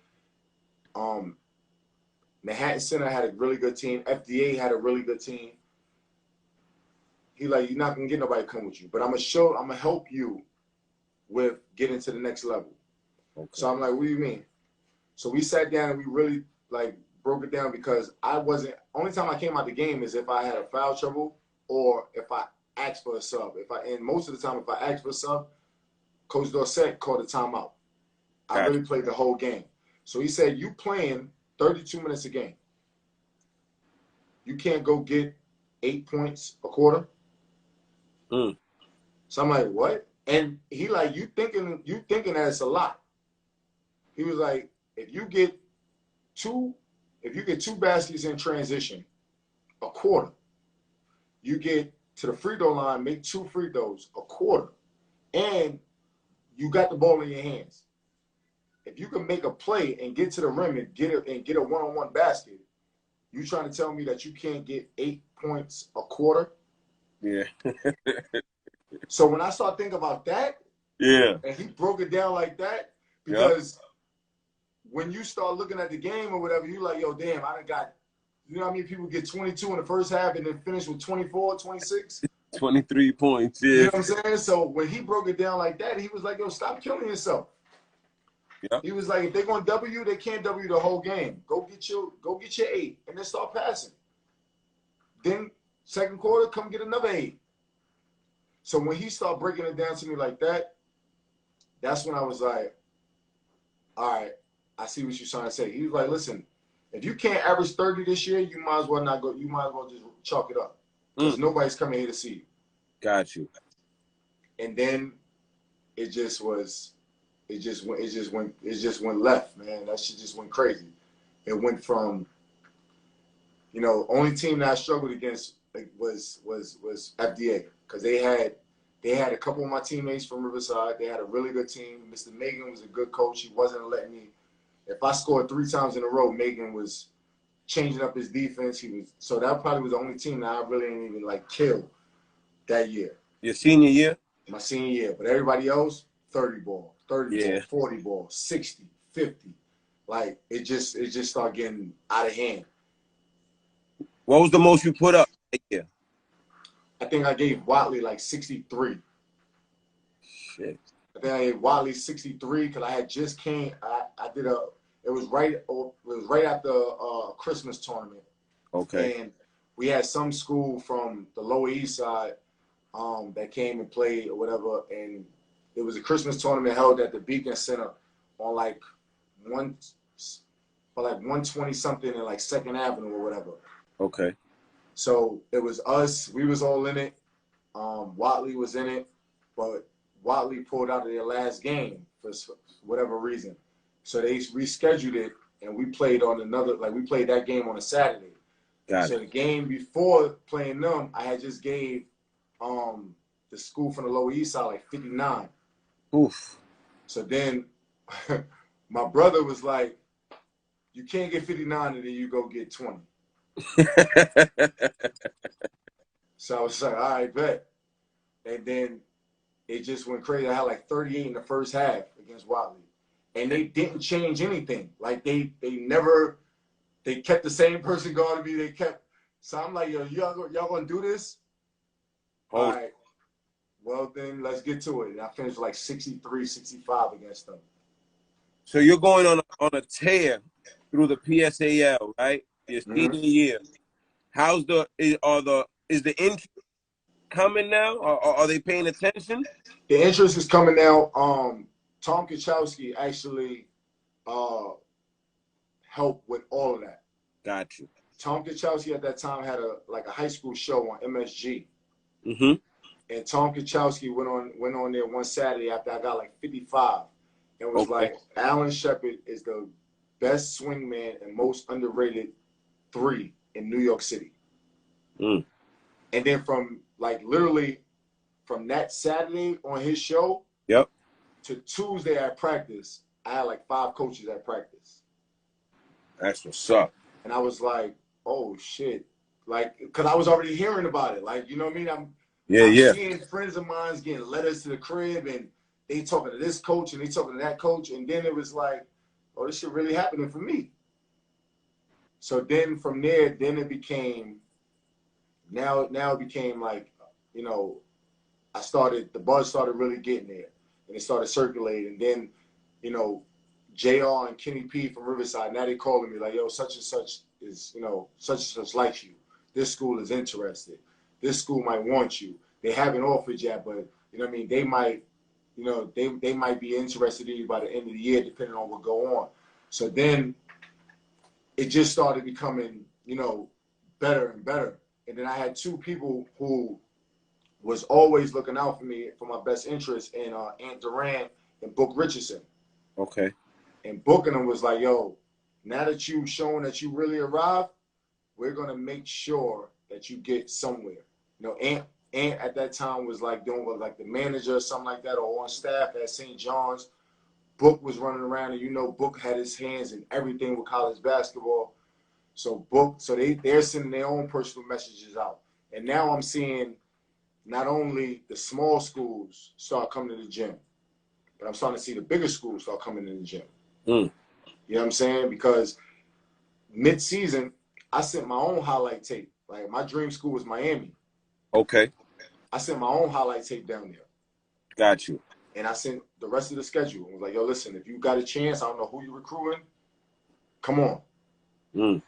Um, Manhattan Center had a really good team. FDA had a really good team." He like, "You're not gonna get nobody to come with you, but I'm gonna help you with getting to the next level." Okay. So I'm like, "What do you mean?" So we sat down and we really like broke it down, because only time I came out the game is if I had a foul trouble or if I asked for a sub. And most of the time, if I asked for a sub, Coach Dorsett called a timeout. I Gotcha. really played the whole game. So he said, "You playing 32 minutes a game. You can't go get 8 points a quarter." Mm. So I'm like, "What?" And he like, you thinking that it's a lot. He was like, if you get two baskets in transition a quarter, you get to the free throw line, make 2 free throws a quarter, and you got the ball in your hands. If you can make a play and get to the rim and get a one-on-one basket, you trying to tell me that you can't get 8 points a quarter? Yeah. So when I start thinking about that, Yeah. and he broke it down like that, Yep. because when you start looking at the game or whatever, you like, "Yo, damn, I done got," you know how many people get 22 in the first half and then finish with 24, 26? 23 points. You know Yeah. what I'm saying? So when he broke it down like that, he was like, "Yo, stop killing yourself." Yep. He was like, "If they're gonna W, they can't W the whole game. Go get your 8 and then start passing. Then second quarter, come get another 8." So when he started breaking it down to me like that, that's when I was like, "All right, I see what you're trying to say." He was like, "Listen, if you can't average 30 this year, you might as well not go. You might as well just chalk it up, because nobody's coming here to see you." Got you. And then it just went left, man. That shit just went crazy. It went from, only team that I struggled against was FDA, because they had a couple of my teammates from Riverside. They had a really good team. Mr. Megan was a good coach. He wasn't letting me. If I scored 3 times in a row, Megan was changing up his defense. So that probably was the only team that I really didn't even like kill that year. Your senior year? My senior year. But everybody else, 30 ball, 30 Yeah. ball, 40 ball, 60, 50. Like it just started getting out of hand. What was the most you put up that year? I think I gave Watley like 63. Shit. I think I gave Watley 63 because I had just came. It was right after a Christmas tournament. Okay. And we had some school from the Lower East Side that came and played or whatever, and it was a Christmas tournament held at the Beacon Center on like 120 something in like Second Avenue or whatever. Okay. So it was us. We was all in it. Watley was in it, but Watley pulled out of their last game for whatever reason. So they rescheduled it and we played on another, like we played that game on a Saturday. Got so it. the game before playing them, I had just gave the school from the Lower East Side like 59. Oof. So then my brother was like, you can't get 59 and then you go get 20. So I was like, all right, bet. And then it just went crazy. I had like 38 in the first half against Watley. And they didn't change anything. Like they kept the same person guarding me. They kept, so I'm like, yo, y'all gonna do this? All right. Well, then let's get to it. And I finished like 63, 65 against them. So you're going on a tear through the PSAL, right? Your senior year. How's is the interest coming now? Or are they paying attention? The interest is coming now. Tom Kachowski actually helped with all of that. Got you. Tom Kachowski at that time had a high school show on MSG. Mm-hmm. And Tom Kachowski went on there one Saturday after I got like 55 and was like, Allan Sheppard is the best swing man and most underrated 3 in New York City. Mm. And then from like literally from that Saturday on his show to Tuesday at practice, I had like 5 coaches at practice. That's what's up. And I was like, oh shit. Like, cause I was already hearing about it. Like, you know what I mean? I'm seeing friends of mine getting letters to the crib and they talking to this coach and they talking to that coach. And then it was like, oh, this shit really happening for me. So then from there, then it became, now it became like, you know, the buzz started really getting there and it started circulating. And then, you know, JR and Kenny P from Riverside, now they calling me like, yo, such and such is, you know, such and such likes you. This school is interested. This school might want you. They haven't offered yet, but you know what I mean? They might, you know, they might be interested in you by the end of the year, depending on what go on. So then it just started becoming, you know, better and better. And then I had 2 people who was always looking out for me for my best interest in Ant Durant and Book Richardson. Okay. And booking them was like, yo, now that you've shown that you really arrived, we're gonna make sure that you get somewhere. You know, Ant at that time was like doing like the manager or something like that, or on staff at St. John's. Book was running around, and you know, Book had his hands in everything with college basketball. So they're sending their own personal messages out. And now I'm seeing not only the small schools start coming to the gym, but I'm starting to see the bigger schools start coming to the gym. Mm. You know what I'm saying? Because mid-season, I sent my own highlight tape. Like, my dream school was Miami. Okay. I sent my own highlight tape down there. Got you. And I sent the rest of the schedule. I was like, yo, listen, if you got a chance, I don't know who you're recruiting, come on. Mm.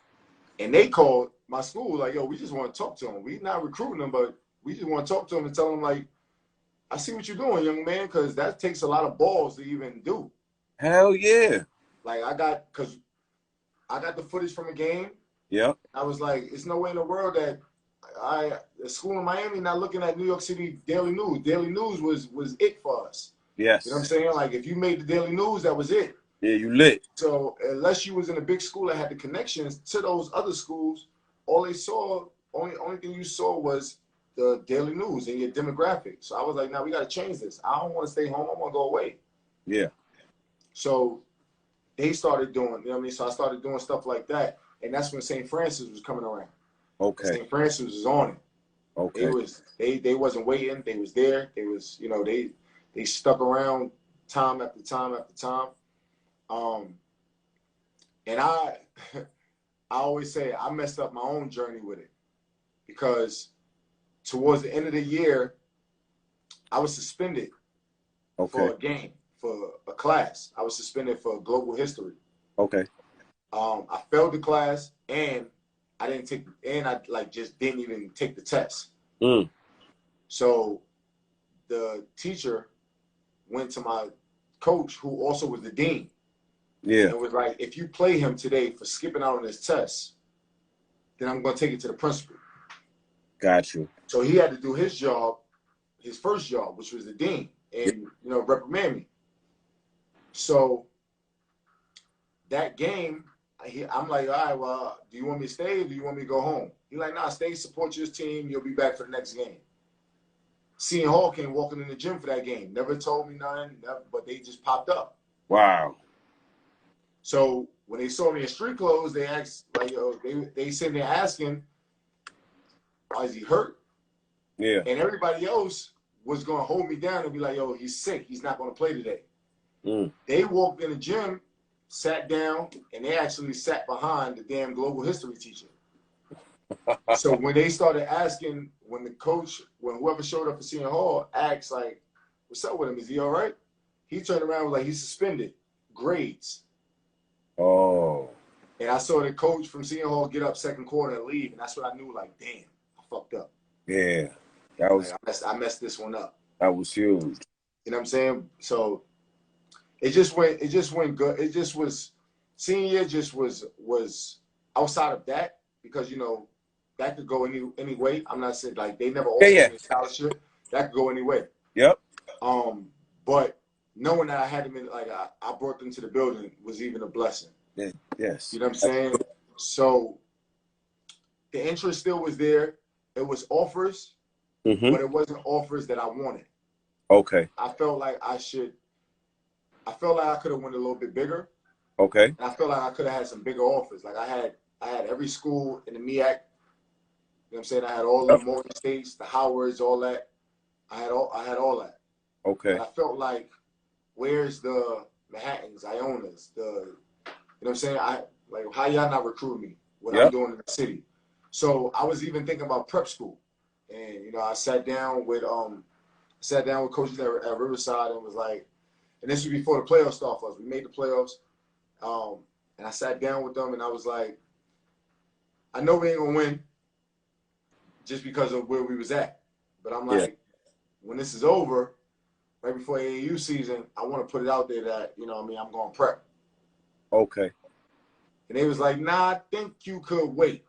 And they called my school like, yo, we just want to talk to him. We not recruiting them, but we just want to talk to him and tell him, like, I see what you're doing, young man, because that takes a lot of balls to even do. Hell yeah. Like, because I got the footage from a game. Yeah. I was like, it's no way in the world that the school in Miami not looking at New York City Daily News. Daily News was it for us. Yes. You know what I'm saying? Like, if you made the Daily News, that was it. Yeah, you lit. So unless you was in a big school that had the connections to those other schools, only thing you saw was the Daily News and your demographic. So I was like, now we got to change this. I don't want to stay home. I want to go away. Yeah. So they started doing, you know what I mean? So I started doing stuff like that. And that's when St. Francis was coming around. Okay. St. Francis was on it. Okay. They wasn't waiting. They was there. They was, you know, they stuck around time after time after time. And I always say I messed up my own journey with it because towards the end of the year, I was suspended for a game, for a class. I was suspended for global history. Okay. I failed the class and I just didn't even take the test. Mm. So the teacher went to my coach, who also was the dean. Yeah. And was like, if you play him today for skipping out on his test, then I'm going to take it to the principal. Got you. So he had to do his job, his first job, which was the dean, and, you know, reprimand me. So that game, I'm like, all right, well, do you want me to stay or do you want me to go home? He's like, nah, stay, support your team. You'll be back for the next game. Seeing Hall came walking in the gym for that game. Never told me nothing, but they just popped up. Wow. So when they saw me in street clothes, they asked, like, yo, they sitting there asking, why is he hurt? Yeah. And everybody else was going to hold me down and be like, yo, he's sick. He's not going to play today. They walked in the gym, sat down, and they actually sat behind the damn global history teacher. So when they started asking, when the coach, when whoever showed up for Seton Hall asked, like, what's up with him? Is he all right? He turned around and was like, he's suspended. Grades. Oh. And I saw the coach from Seton Hall get up second quarter and leave, and that's when I knew, like, damn, I fucked up. Yeah. That was. Like, I messed this one up. That was huge. You know what I'm saying? So it just went good. It just was, senior year just was outside of that, because, you know, that could go any way. I'm not saying, like, they never offered me a scholarship. That could go any way. Yep. But knowing that I had them in, like, I brought them to the building was even a blessing. Yeah. Yes. You know what I'm saying? So the interest still was there. It was offers, but it wasn't offers that I wanted. Okay. I felt like I could have went a little bit bigger. Okay. And I felt like I could have had some bigger offers. Like I had every school in the MEAC. You know what I'm saying? I had all the Morgan States, the Howards, all that. I had all that. Okay. But I felt like, where's the Manhattans, Ionas, you know what I'm saying? Like, how y'all not recruiting me? What I'm doing in the city. So I was even thinking about prep school. And, you know, I sat down with coaches at Riverside and was like, and this was before the playoffs started for us. We made the playoffs. And I sat down with them and I was like, I know we ain't gonna win just because of where we was at. But I'm like, when this is over, right before AAU season, I want to put it out there that, you know what I mean, I'm going prep. Okay. And they was like, nah, I think you could wait.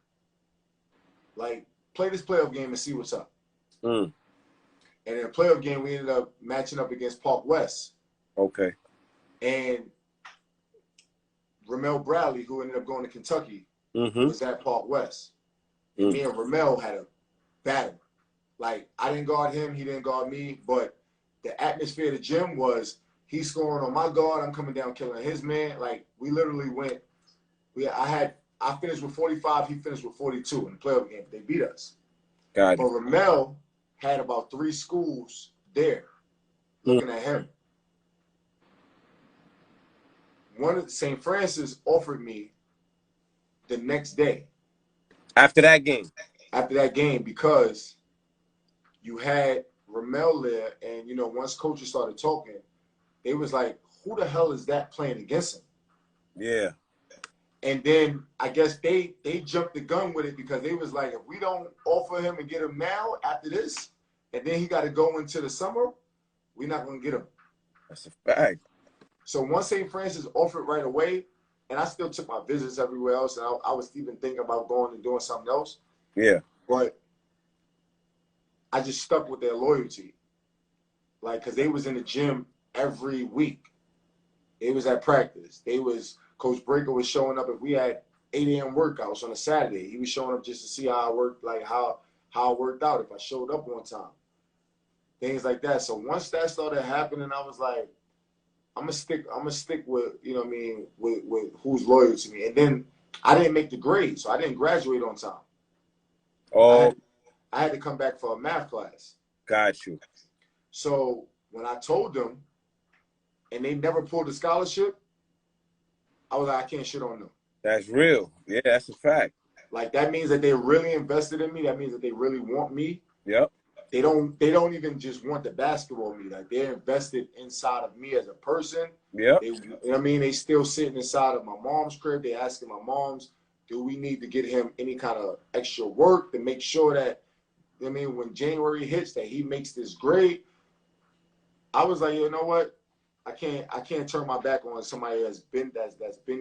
Like, play this playoff game and see what's up. And in the playoff game, we ended up matching up against Park West. Okay. And Ramel Bradley, who ended up going to Kentucky, was at Park West. And me and Ramel had a battle. Like, I didn't guard him, he didn't guard me, but the atmosphere of the gym was, he's scoring on my guard, I'm coming down killing his man. Like, we literally went, I finished with 45, he finished with 42 in the playoff game. They beat us. Got it. But Ramel had about 3 schools there looking at him. One of St. Francis offered me the next day. After that game, because you had Ramel there, and, you know, once coaches started talking, they was like, who the hell is that playing against him? Yeah. And then I guess they jumped the gun with it, because they was like, if we don't offer him and get him now after this, and then he got to go into the summer, we're not going to get him. That's a fact. So once St. Francis offered right away, and I still took my visits everywhere else, and I was even thinking about going and doing something else. Yeah. But I just stuck with their loyalty. Like, because they was in the gym every week. They was at practice. Coach Breaker was showing up. If we had 8 a.m. workouts on a Saturday, he was showing up just to see how I worked, like how I worked out, if I showed up on time. Things like that. So once that started happening, I was like, I'm gonna stick with, you know what I mean, with who's loyal to me. And then I didn't make the grade, so I didn't graduate on time. Oh, I had to come back for a math class. Got you. So when I told them, and they never pulled a scholarship, I was like, I can't shit on them. That's real. Yeah, that's a fact. Like, that means that they really invested in me. That means that they really want me. Yep. They don't even just want the basketball me. Like, they're invested inside of me as a person. Yep. You know what I mean? They still sitting inside of my mom's crib. They asking my moms, do we need to get him any kind of extra work to make sure that, you know what I mean, when January hits, that he makes this grade. I was like, you know what? I can't turn my back on somebody that's been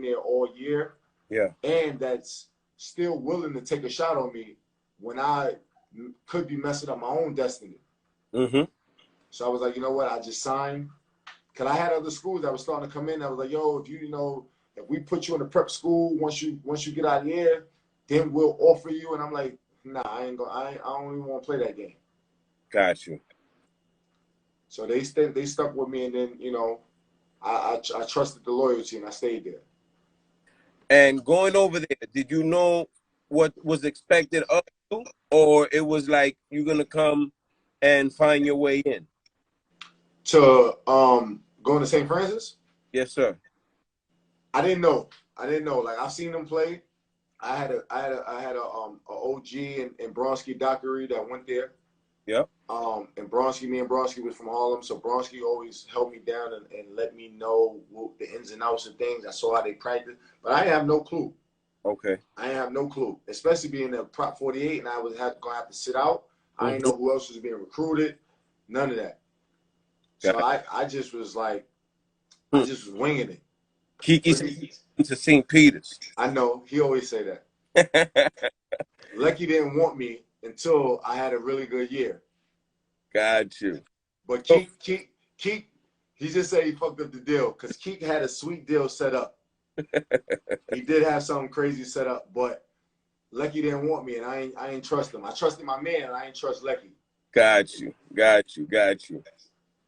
there all year. Yeah. And that's still willing to take a shot on me when I could be messing up my own destiny. So I was like, you know what? I just signed. Because I had other schools that were starting to come in. I was like, yo, if if we put you in a prep school, once you get out of here, then we'll offer you. And I'm like, nah, I ain't gonna. I don't even want to play that game. Got you. So they stuck with me, and then you know, I trusted the loyalty, and I stayed there. And going over there, did you know what was expected of you, or it was like you're gonna come and find your way in? To going to St. Francis? Yes, sir. I didn't know. Like I've seen them play. I had a OG in Bronski Dockery that went there. Yep. And Bronski, me and Bronski was from Harlem, so Bronski always held me down and let me know the ins and outs of things. I saw how they practice, but I have no clue. Okay. I have no clue, especially being a Prop 48, and I was gonna have to sit out. I didn't know who else was being recruited, none of that. So I just was like, I just was winging it. Kiki to St. Peter's. I know he always say that. Lecky didn't want me until I had a really good year. Got you. But Keek, he just said he fucked up the deal because Keek had a sweet deal set up. He did have something crazy set up, but Lecky didn't want me, and I ain't trust him. I trusted my man, and I ain't trust Lecky. Got you.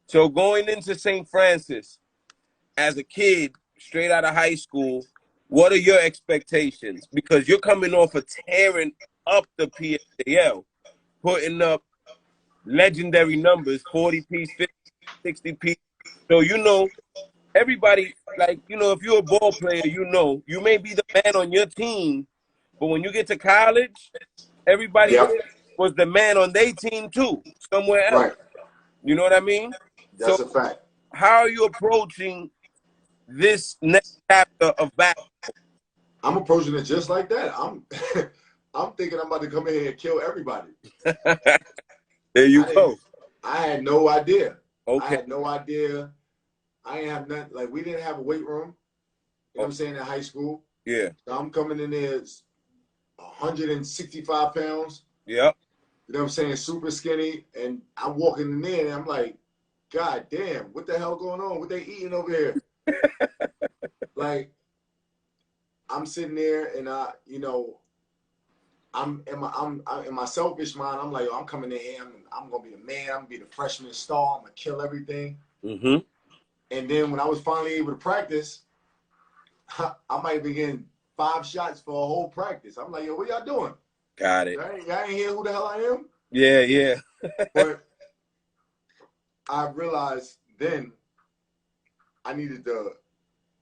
So going into St. Francis as a kid, straight out of high school, what are your expectations? Because you're coming off of tearing up the PSAL, putting up legendary numbers, 40-piece, 50, 60-piece. So, you know, everybody, like, you know, if you're a ball player, you know, you may be the man on your team, but when you get to college, everybody was the man on their team too, somewhere else. Right. You know what I mean? That's a fact. How are you approaching this next chapter of basketball? I'm approaching it just like that. I'm thinking I'm about to come in here and kill everybody. There you go. I had no idea. Okay. I had no idea. I ain't have nothing. Like, we didn't have a weight room. You know what I'm saying, in high school. Yeah. So I'm coming in there 165 pounds. Yep. You know what I'm saying? Super skinny. And I'm walking in there and I'm like, God damn, what the hell going on? What they eating over here? Like, I'm sitting there and you know, I'm in my selfish mind. I'm like, I'm coming in here. I'm gonna be the man. I'm gonna be the freshman star. I'm gonna kill everything. Mm-hmm. And then when I was finally able to practice, I might be getting 5 shots for a whole practice. I'm like, yo, what y'all doing? Got it. Y'all ain't hear who the hell I am? Yeah. But I realized then I needed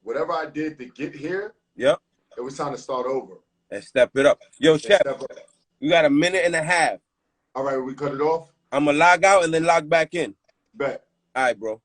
whatever I did to get here. Yep. It was time to start over. And step it up. Yo, Shep, you got 1.5 minutes. All right, we cut it off? I'm going to log out and then log back in. Bet. All right, bro.